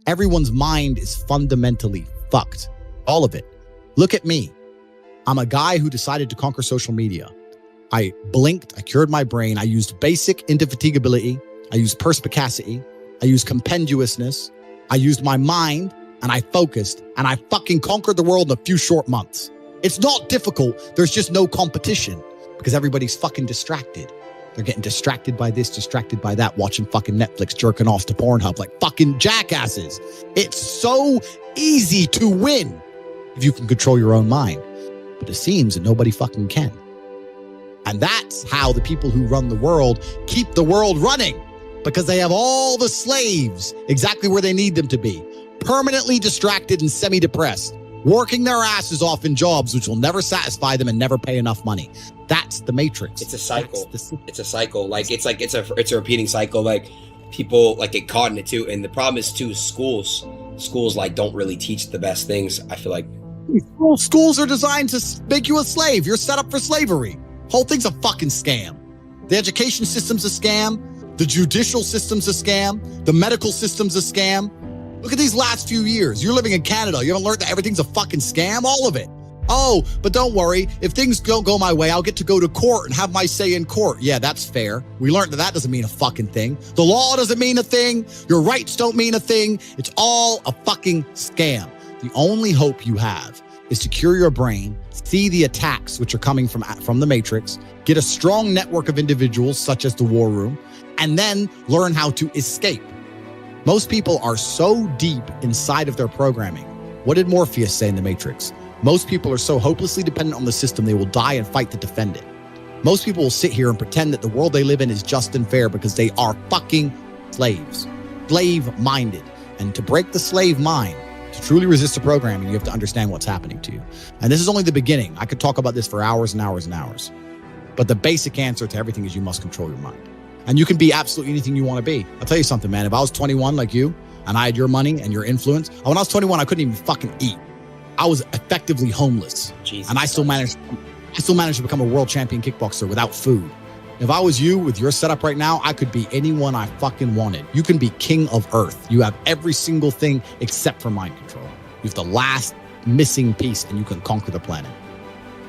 Everyone's mind is fundamentally fucked. All of it. Look at me. I'm a guy who decided to conquer social media. I blinked, I cured my brain, I used basic indefatigability, I used perspicacity, I used compendiousness, I used my mind, and I focused, and I fucking conquered the world in a few short months. It's not difficult, there's just no competition, because everybody's fucking distracted. They're getting distracted by this, distracted by that, watching fucking Netflix, jerking off to Pornhub like fucking jackasses. It's so easy to win if you can control your own mind. But it seems that nobody fucking can. And that's how the people who run the world keep the world running, because they have all the slaves exactly where they need them to be, permanently distracted and semi-depressed, working their asses off in jobs which will never satisfy them and never pay enough money. That's the Matrix. It's a cycle. It's a cycle. Like it's a repeating cycle. Like people like get caught in it too. And the problem is too, schools like don't really teach the best things. I feel like schools are designed to make you a slave. You're set up for slavery. Whole thing's a fucking scam. The education system's a scam. The judicial system's a scam. The medical system's a scam. Look at these last few years. You're living in Canada. You haven't learned that everything's a fucking scam? All of it. Oh, but don't worry. If things don't go my way, I'll get to go to court and have my say in court. Yeah, that's fair. We learned that doesn't mean a fucking thing. The law doesn't mean a thing. Your rights don't mean a thing. It's all a fucking scam. The only hope you have is to cure your brain, see the attacks which are coming from the Matrix, get a strong network of individuals such as the War Room, and then learn how to escape. Most people are so deep inside of their programming. What did Morpheus say in the Matrix? Most people are so hopelessly dependent on the system they will die and fight to defend it. Most people will sit here and pretend that the world they live in is just and fair because they are fucking slaves, slave-minded. And to break the slave mind, to truly resist the programming, you have to understand what's happening to you. And this is only the beginning. I could talk about this for hours and hours and hours. But the basic answer to everything is you must control your mind. And you can be absolutely anything you want to be. I'll tell you something, man. If I was 21 like you, and I had your money and your influence, when I was 21, I couldn't even fucking eat. I was effectively homeless. Jesus, and I still managed to become a world champion kickboxer without food. If I was you with your setup right now, I could be anyone I fucking wanted. You can be king of earth. You have every single thing except for mind control. You have the last missing piece and you can conquer the planet.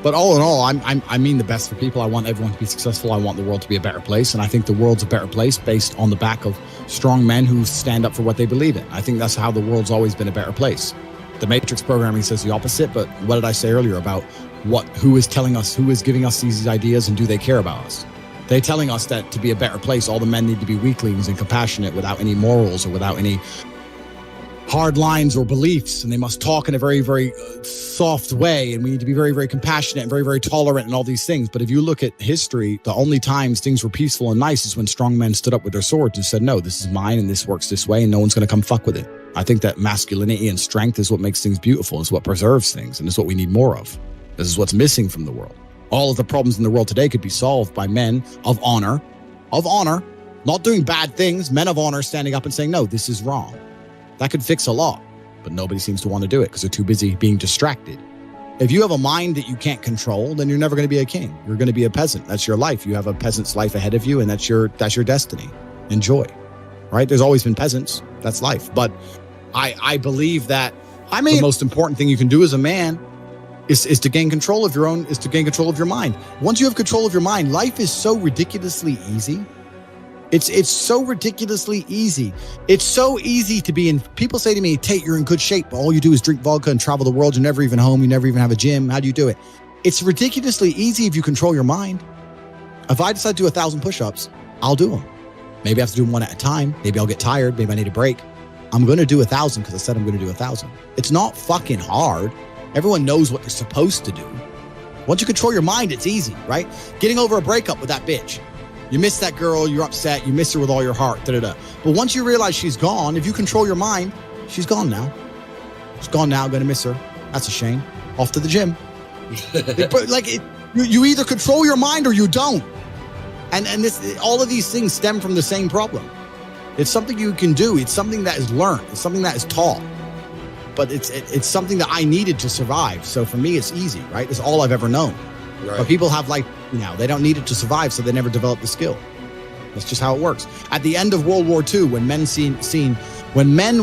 But all in all, I mean the best for people. I want everyone to be successful. I want the world to be a better place. And I think the world's a better place based on the back of strong men who stand up for what they believe in. I think that's how the world's always been a better place. The Matrix programming says the opposite, but what did I say earlier about who is telling us, who is giving us these ideas, and do they care about us? They're telling us that to be a better place, all the men need to be weaklings and compassionate without any morals or without any hard lines or beliefs, and they must talk in a very, very soft way, and we need to be very, very compassionate and very, very tolerant and all these things. But if you look at history, the only times things were peaceful and nice is when strong men stood up with their swords and said, no, this is mine and this works this way and no one's going to come fuck with it. I think that masculinity and strength is what makes things beautiful. It's what preserves things, and it's what we need more of. This is what's missing from the world. All of the problems in the world today could be solved by men of honor, not doing bad things, men of honor standing up and saying, no, this is wrong. That could fix a lot, but nobody seems to want to do it because they're too busy being distracted. If you have a mind that you can't control, then you're never going to be a king. You're going to be a peasant. That's your life. You have a peasant's life ahead of you, and that's your destiny. Enjoy, right? There's always been peasants. That's life. But I believe that the most important thing you can do as a man is to gain control of your mind. Once you have control of your mind, life is so ridiculously easy. It's so ridiculously easy. It's so easy to be in. People say to me, Tate, you're in good shape, but all you do is drink vodka and travel the world. You're never even home. You never even have a gym. How do you do it? It's ridiculously easy if you control your mind. If I decide to do 1,000 push-ups, I'll do them. Maybe I have to do them one at a time. Maybe I'll get tired. Maybe I need a break. I'm going to do 1,000 because I said I'm going to do 1,000. It's not fucking hard. Everyone knows what they're supposed to do. Once you control your mind, it's easy, right? Getting over a breakup with that bitch. You miss that girl, you're upset, you miss her with all your heart, da-da-da. But once you realize she's gone, if you control your mind, she's gone now. She's gone now, I'm gonna miss her. That's a shame. Off to the gym. You either control your mind or you don't. And all of these things stem from the same problem. It's something you can do. It's something that is learned. It's something that is taught. But it's something that I needed to survive. So for me, it's easy, right? It's all I've ever known. Right. But people have they don't need it to survive, so they never develop the skill. That's just how it works. At the end of World War II, when men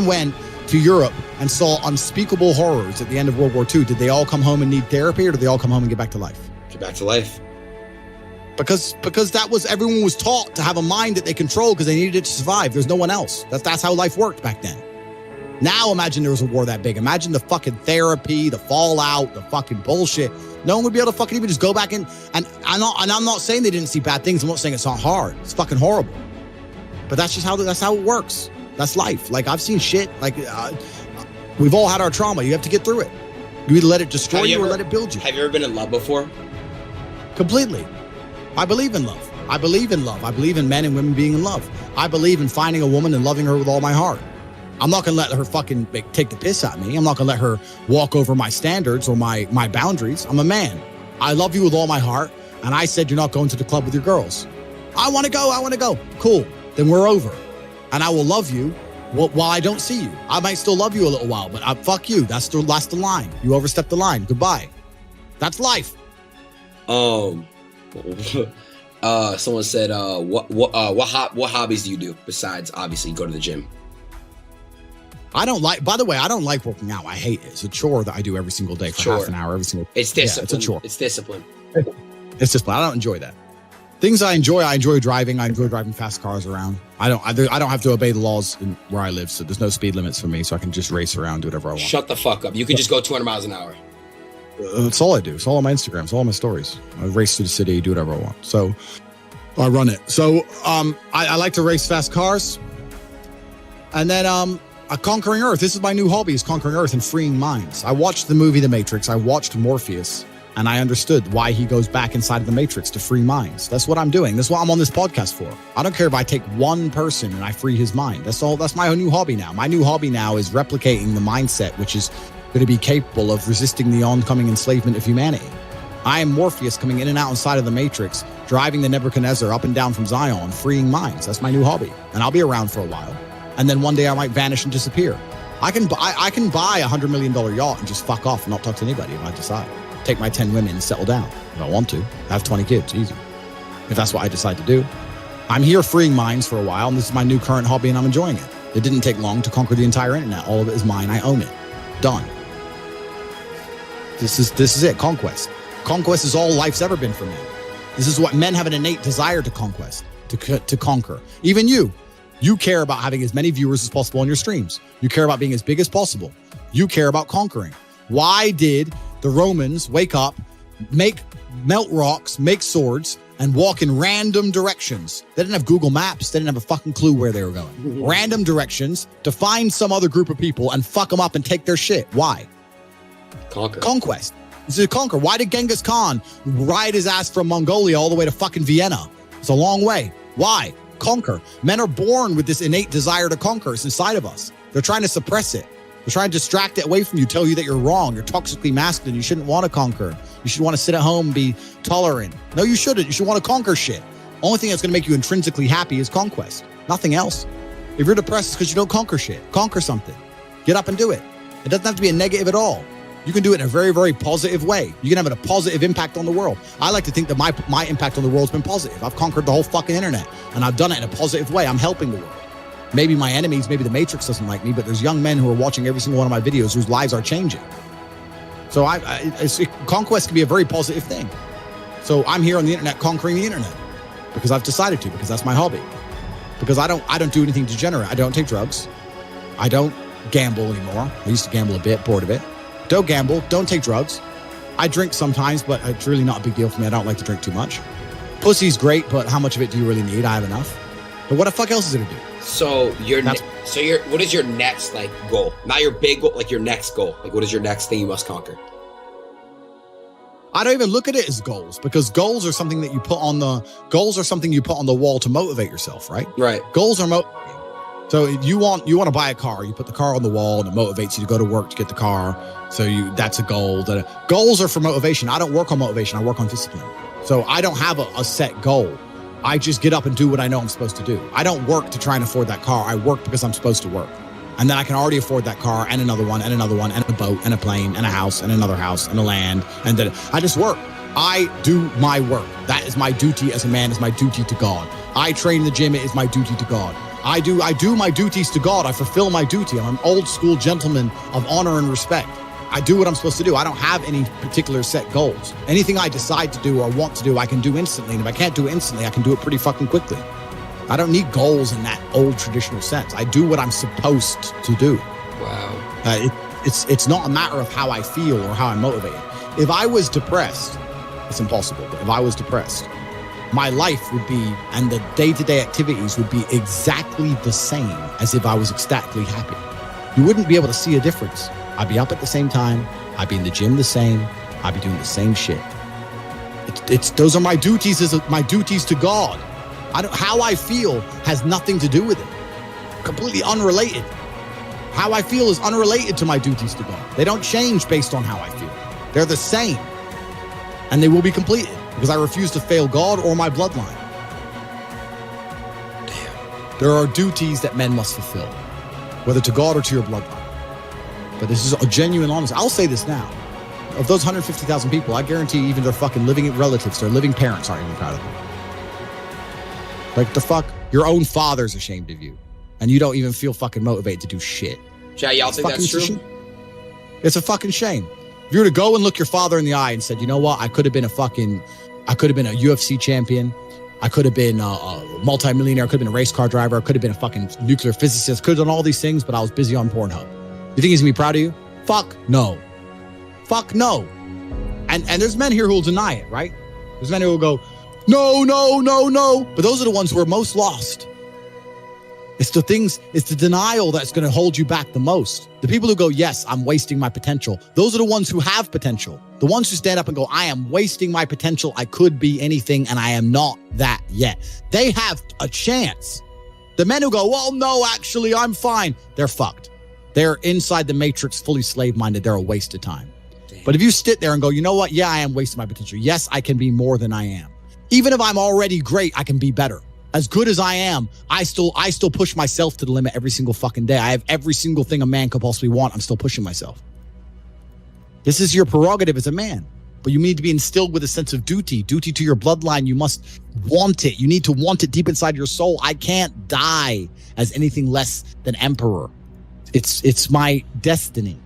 went to Europe and saw unspeakable horrors at the end of World War II, did they all come home and need therapy, or did they all come home and get back to life? Get back to life. Because that was, everyone was taught to have a mind that they control because they needed it to survive. There's no one else. That's how life worked back then. Now imagine there was a war that big. Imagine the fucking therapy, the fallout, the fucking bullshit. No one would be able to fucking even just go back and I'm not saying they didn't see bad things. I'm not saying it's not hard. It's fucking horrible. But that's just how it works. That's life. Like, I've seen shit. Like, we've all had our trauma. You have to get through it. You either let it destroy you or let it build you. Have you ever been in love before? Completely. I believe in love. I believe in love. I believe in men and women being in love. I believe in finding a woman and loving her with all my heart. I'm not going to let her fucking take the piss at me. I'm not going to let her walk over my standards or my boundaries. I'm a man. I love you with all my heart. And I said, you're not going to the club with your girls. I want to go. Cool. Then we're over. And I will love you while I don't see you. I might still love you a little while, but fuck you. That's the line. You overstepped the line. Goodbye. That's life. Someone said, what hobbies do you do besides obviously go to the gym? By the way, I don't like working out. I hate it. It's a chore that I do every single day for half an hour every single day. It's discipline. Yeah, it's a chore. It's discipline. It's discipline. I don't enjoy that. Things I enjoy driving. I enjoy driving fast cars around. I don't have to obey the laws where I live, so there's no speed limits for me, so I can just race around, do whatever I want. Shut the fuck up. You can just go 200 miles an hour. That's all I do. It's all on my Instagram. It's all on my stories. I race through the city, do whatever I want. So I run it. So I like to race fast cars. And then Conquering Earth. This is my new hobby, is Conquering Earth and freeing minds. I watched the movie The Matrix. I watched Morpheus, and I understood why he goes back inside of the Matrix to free minds. That's what I'm doing. That's what I'm on this podcast for. I don't care if I take one person and I free his mind. That's all. That's my new hobby now. My new hobby now is replicating the mindset, which is going to be capable of resisting the oncoming enslavement of humanity. I am Morpheus coming in and out inside of the Matrix, driving the Nebuchadnezzar up and down from Zion, freeing minds. That's my new hobby. And I'll be around for a while. And then one day I might vanish and disappear. I can buy $100 million yacht and just fuck off and not talk to anybody if I decide. Take my 10 women and settle down if I want to. Have 20 kids, easy. If that's what I decide to do. I'm here freeing minds for a while, and this is my new current hobby, and I'm enjoying it. It didn't take long to conquer the entire internet. All of it is mine. I own it. Done. This is it. Conquest. Conquest is all life's ever been for me. This is what men have an innate desire to conquest, to conquer. Even you. You care about having as many viewers as possible on your streams. You care about being as big as possible. You care about conquering. Why did the Romans wake up, melt rocks, make swords, and walk in random directions? They didn't have Google Maps. They didn't have a fucking clue where they were going. Random directions to find some other group of people and fuck them up and take their shit. Why? Conquer. Conquest. This is a conquer. Why did Genghis Khan ride his ass from Mongolia all the way to fucking Vienna? It's a long way. Why? Conquer. Men are born with this innate desire to conquer. It's inside of us. They're trying to suppress it. They're trying to distract it away from you, tell you that you're wrong. You're toxically masculine. You shouldn't want to conquer. You should want to sit at home and be tolerant. No, you shouldn't. You should want to conquer shit. Only thing that's going to make you intrinsically happy is conquest. Nothing else. If you're depressed, it's because you don't conquer shit. Conquer something. Get up and do it. It doesn't have to be a negative at all. You can do it in a very, very positive way. You can have a positive impact on the world. I like to think that my impact on the world has been positive. I've conquered the whole fucking internet, and I've done it in a positive way. I'm helping the world. Maybe my enemies, maybe the Matrix doesn't like me, but there's young men who are watching every single one of my videos whose lives are changing. So conquest can be a very positive thing. So I'm here on the internet conquering the internet because I've decided to, because that's my hobby. Because I don't do anything degenerate. I don't take drugs. I don't gamble anymore. I used to gamble a bit, bored of it. Don't gamble. Don't take drugs. I drink sometimes, but it's really not a big deal for me. I don't like to drink too much. Pussy's great, but how much of it do you really need? I have enough. But what the fuck else is it to do? So what is your next goal? Not your big goal, your next goal. What is your next thing you must conquer? I don't even look at it as goals, because goals are something that you put on the wall to motivate yourself, right? Right. Goals are so if you want to buy a car, you put the car on the wall and it motivates you to go to work to get the car. So that's a goal. Goals are for motivation. I don't work on motivation. I work on discipline. So I don't have a set goal. I just get up and do what I know I'm supposed to do. I don't work to try and afford that car. I work because I'm supposed to work. And then I can already afford that car and another one and another one and a boat and a plane and a house and another house and a land. And then I just work. I do my work. That is my duty as a man, is my duty to God. I train in the gym. It is my duty to God. I do my duties to God. I fulfill my duty. I'm an old school gentleman of honor and respect. I do what I'm supposed to do. I don't have any particular set goals. Anything I decide to do or want to do, I can do instantly. And if I can't do it instantly, I can do it pretty fucking quickly. I don't need goals in that old traditional sense. I do what I'm supposed to do. Wow. It's not a matter of how I feel or how I'm motivated. If I was depressed, it's impossible. But if I was depressed, my life would be, and the day-to-day activities would be exactly the same as if I was ecstatically happy. You wouldn't be able to see a difference. I'd be up at the same time. I'd be in the gym the same. I'd be doing the same shit. Those are my duties to God. How I feel has nothing to do with it. Completely unrelated. How I feel is unrelated to my duties to God. They don't change based on how I feel. They're the same. And they will be completed because I refuse to fail God or my bloodline. Damn. There are duties that men must fulfill, whether to God or to your bloodline. But this is a genuine honesty. I'll say this now. Of those 150,000 people, I guarantee even their fucking living relatives, their living parents aren't even proud of them. Like, the fuck? Your own father's ashamed of you. And you don't even feel fucking motivated to do shit. Chat, y'all think that's true? It's a fucking shame. If you were to go and look your father in the eye and said, you know what? I could have been a UFC champion. I could have been a multimillionaire. I could have been a race car driver. I could have been a fucking nuclear physicist. Could have done all these things, but I was busy on Pornhub. You think he's gonna be proud of you? Fuck no. Fuck no. And there's men here who will deny it, right? There's men who will go, no. But those are the ones who are most lost. It's the denial that's going to hold you back the most. The people who go, yes, I'm wasting my potential. Those are the ones who have potential. The ones who stand up and go, I am wasting my potential. I could be anything and I am not that yet. They have a chance. The men who go, well, no, actually, I'm fine. They're fucked. They're inside the matrix, fully slave-minded. They're a waste of time. Damn. But if you sit there and go, you know what? Yeah, I am wasting my potential. Yes, I can be more than I am. Even if I'm already great, I can be better. As good as I am, I still push myself to the limit every single fucking day. I have every single thing a man could possibly want. I'm still pushing myself. This is your prerogative as a man, but you need to be instilled with a sense of duty to your bloodline. You must want it. You need to want it deep inside your soul. I can't die as anything less than emperor. It's my destiny.